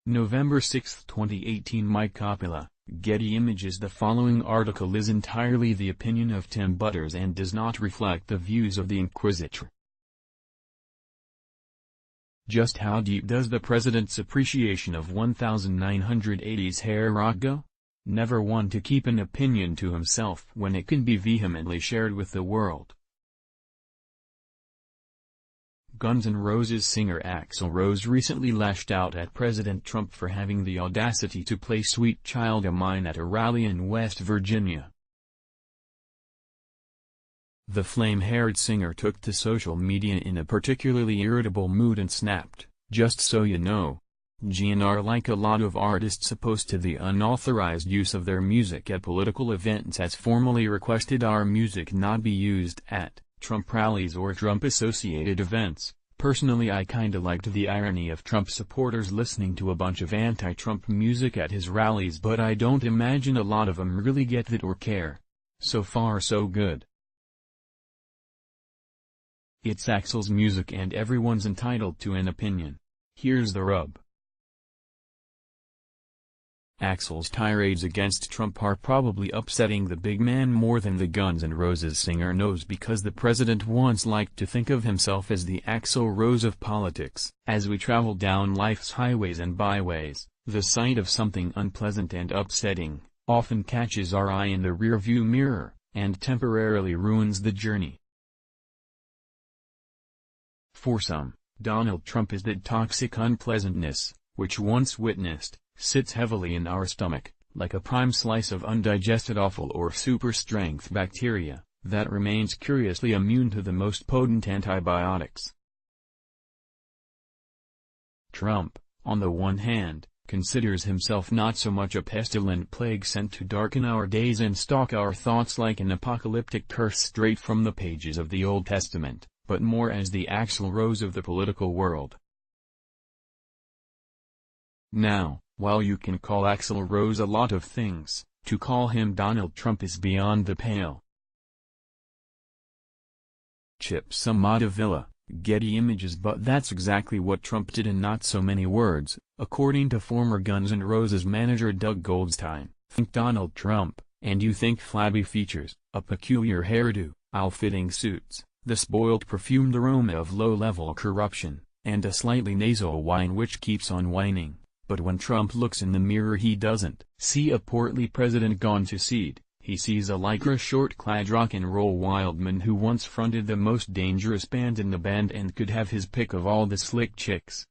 November 6, 2018. Mike Coppola, Getty Images. The following article is entirely the opinion of Tim Butters and does not reflect the views of the Inquisitor. Just how deep does the president's appreciation of 1980s hair rock go? Never one to keep an opinion to himself when it can be vehemently shared with the world. Guns N' Roses singer Axl Rose recently lashed out at President Trump for having the audacity to play Sweet Child O' Mine at a rally in West Virginia. The flame-haired singer took to social media in a particularly irritable mood and snapped, "Just so you know, GNR, like a lot of artists opposed to the unauthorized use of their music at political events, has formally requested our music not be used at Trump rallies or Trump-associated events. Personally, I kinda liked the irony of Trump supporters listening to a bunch of anti-Trump music at his rallies, but I don't imagine a lot of them really get that or care. So far so good. It's Axl's music and everyone's entitled to an opinion. Here's the rub. Axl's tirades against Trump are probably upsetting the big man more than the Guns N' Roses singer knows, because the president once liked to think of himself as the Axl Rose of politics. As we travel down life's highways and byways, the sight of something unpleasant and upsetting often catches our eye in the rearview mirror, and temporarily ruins the journey. For some, Donald Trump is that toxic unpleasantness, which once witnessed, sits heavily in our stomach, like a prime slice of undigested offal or super-strength bacteria, that remains curiously immune to the most potent antibiotics. Trump, on the one hand, considers himself not so much a pestilent plague sent to darken our days and stalk our thoughts like an apocalyptic curse straight from the pages of the Old Testament, but more as the Axl Rose of the political world. Now, while you can call Axl Rose a lot of things, to call him Donald Trump is beyond the pale. Chip Somatavilla, Getty Images. But that's exactly what Trump did in not so many words, according to former Guns N' Roses manager Doug Goldstein. Think Donald Trump, and you think flabby features, a peculiar hairdo, ill-fitting suits, the spoiled perfumed aroma of low-level corruption, and a slightly nasal whine which keeps on whining. But when Trump looks in the mirror, he doesn't see a portly president gone to seed. He sees a lycra short-clad rock-and-roll wildman who once fronted the most dangerous band in the band and could have his pick of all the slick chicks.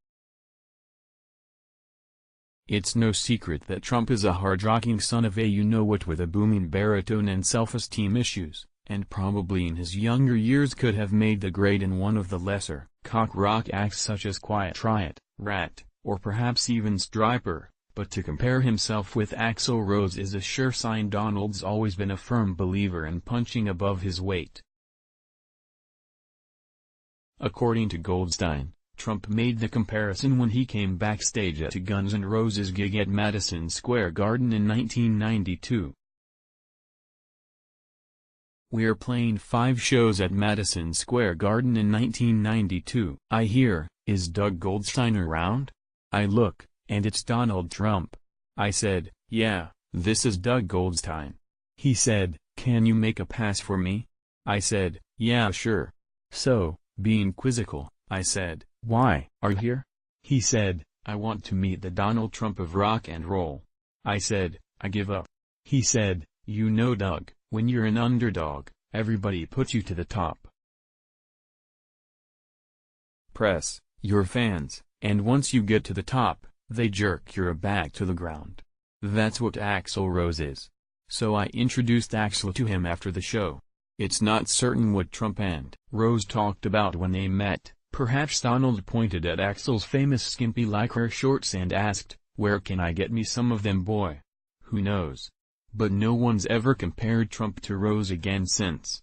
It's no secret that Trump is a hard-rocking son of a you-know-what with a booming baritone and self-esteem issues, and probably in his younger years could have made the grade in one of the lesser cock rock acts such as Quiet Riot, Rat, or perhaps even Stryper, but to compare himself with Axl Rose is a sure sign Donald's always been a firm believer in punching above his weight. According to Goldstein, Trump made the comparison when he came backstage at a Guns N' Roses gig at Madison Square Garden in 1992. "We're playing 5 shows at Madison Square Garden in 1992. I hear, is Doug Goldstein around? I look, and it's Donald Trump. I said, yeah, this is Doug Goldstein. He said, can you make a pass for me? I said, yeah sure. So, being quizzical, I said, why are you here? He said, I want to meet the Donald Trump of rock and roll. I said, I give up. He said, you know Doug, when you're an underdog, everybody puts you to the top. Press, your fans. And once you get to the top, they jerk your back to the ground. That's what Axl Rose is. So I introduced Axl to him after the show. It's not certain what Trump and Rose talked about when they met. Perhaps Donald pointed at Axl's famous skimpy lycra shorts and asked, where can I get me some of them, boy? Who knows? But no one's ever compared Trump to Rose again since.